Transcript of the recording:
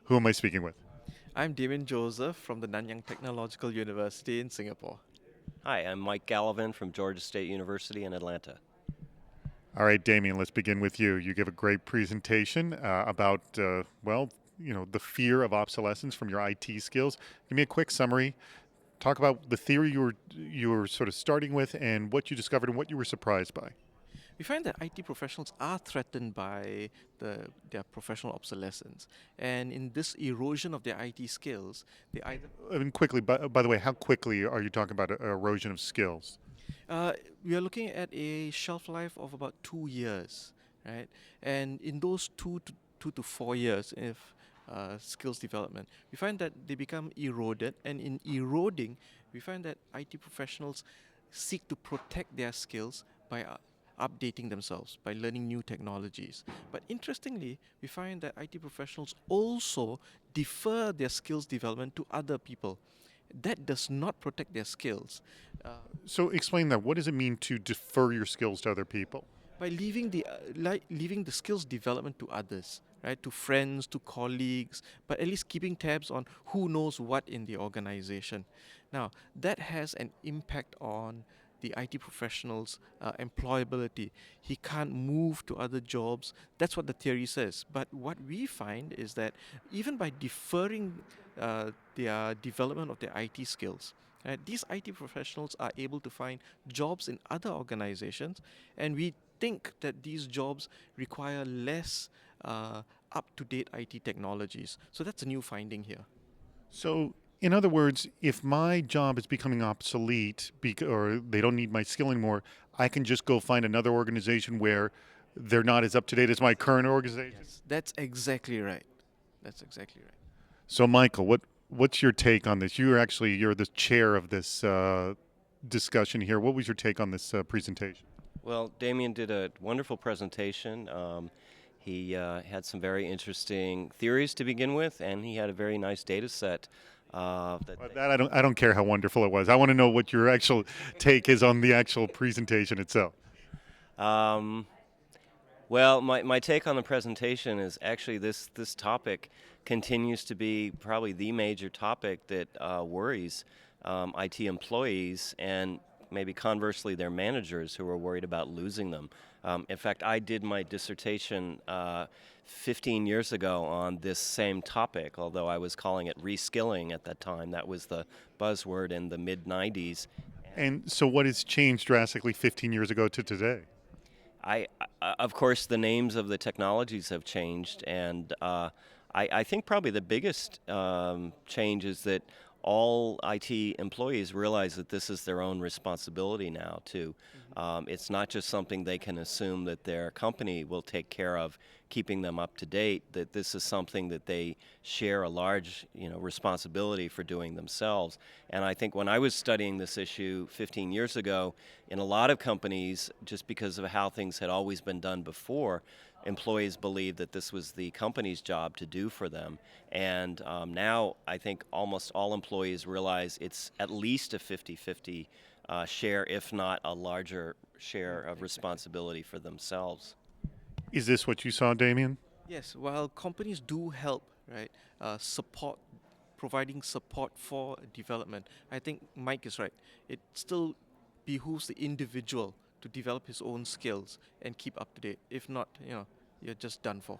Who am I speaking with? I'm Damien Joseph from the Nanyang Technological University in Singapore. Hi, I'm Mike Gallivan from Georgia State University in Atlanta. All right, Damien, let's begin with you. You give a great presentation about, the fear of obsolescence from your IT skills. Give me a quick summary. Talk about the theory you were sort of starting with and what you discovered and what you were surprised by. We find that IT professionals are threatened by their professional obsolescence. And in this erosion of their IT skills, they either I mean, quickly, by the way, how quickly are you talking about erosion of skills? we are looking at a shelf life of about 2 years, right? And in those 2 to 4 years, if skills development, we find that they become eroded, and in eroding, we find that IT professionals seek to protect their skills by updating themselves, by learning new technologies. But interestingly, we find that IT professionals also defer their skills development to other people. That does not protect their skills. Uh, So explain that. What does it mean to defer your skills to other people? by leaving the skills development to others, right, to friends, to colleagues, but at least keeping tabs on who knows what in the organization. Now that has an impact on the IT professional's employability. He can't move to other jobs. That's what the theory says. But what we find is that even by deferring their development of their IT skills, these IT professionals are able to find jobs in other organizations, and we think that these jobs require less up-to-date IT technologies. So that's a new finding here. So, in other words, if my job is becoming obsolete or they don't need my skill anymore, I can just go find another organization where they're not as up to date as my current organization. Yes, that's exactly right. That's exactly right. So, Michael, what's your take on this? You're the chair of this discussion here. What was your take on this presentation? Well, Damien did a wonderful presentation. He had some very interesting theories to begin with, and he had a very nice data set. I don't care how wonderful it was. I want to know what your actual take is on the actual presentation itself. Um, well, my take on the presentation is actually this topic continues to be probably the major topic that worries IT employees and maybe conversely their managers who are worried about losing them. In fact, I did my dissertation 15 years ago on this same topic, although I was calling it reskilling at that time. That was the buzzword in the mid 90s. And so, what has changed drastically 15 years ago to today? Of course, the names of the technologies have changed, and I think probably the biggest change is that all IT employees realize that this is their own responsibility now too. It's not just something they can assume that their company will take care of, keeping them up to date. That this is something that they share a large, responsibility for doing themselves. And I think when I was studying this issue 15 years ago, in a lot of companies, just because of how things had always been done before, employees believed that this was the company's job to do for them. And now I think almost all employees realize it's at least a 50-50 share, if not a larger share of responsibility for themselves. Is this what you saw, Damien? Yes, while companies do help, right, providing support for development, I think Mike is right. It still behooves the individual to develop his own skills and keep up to date. If not, you're just done for.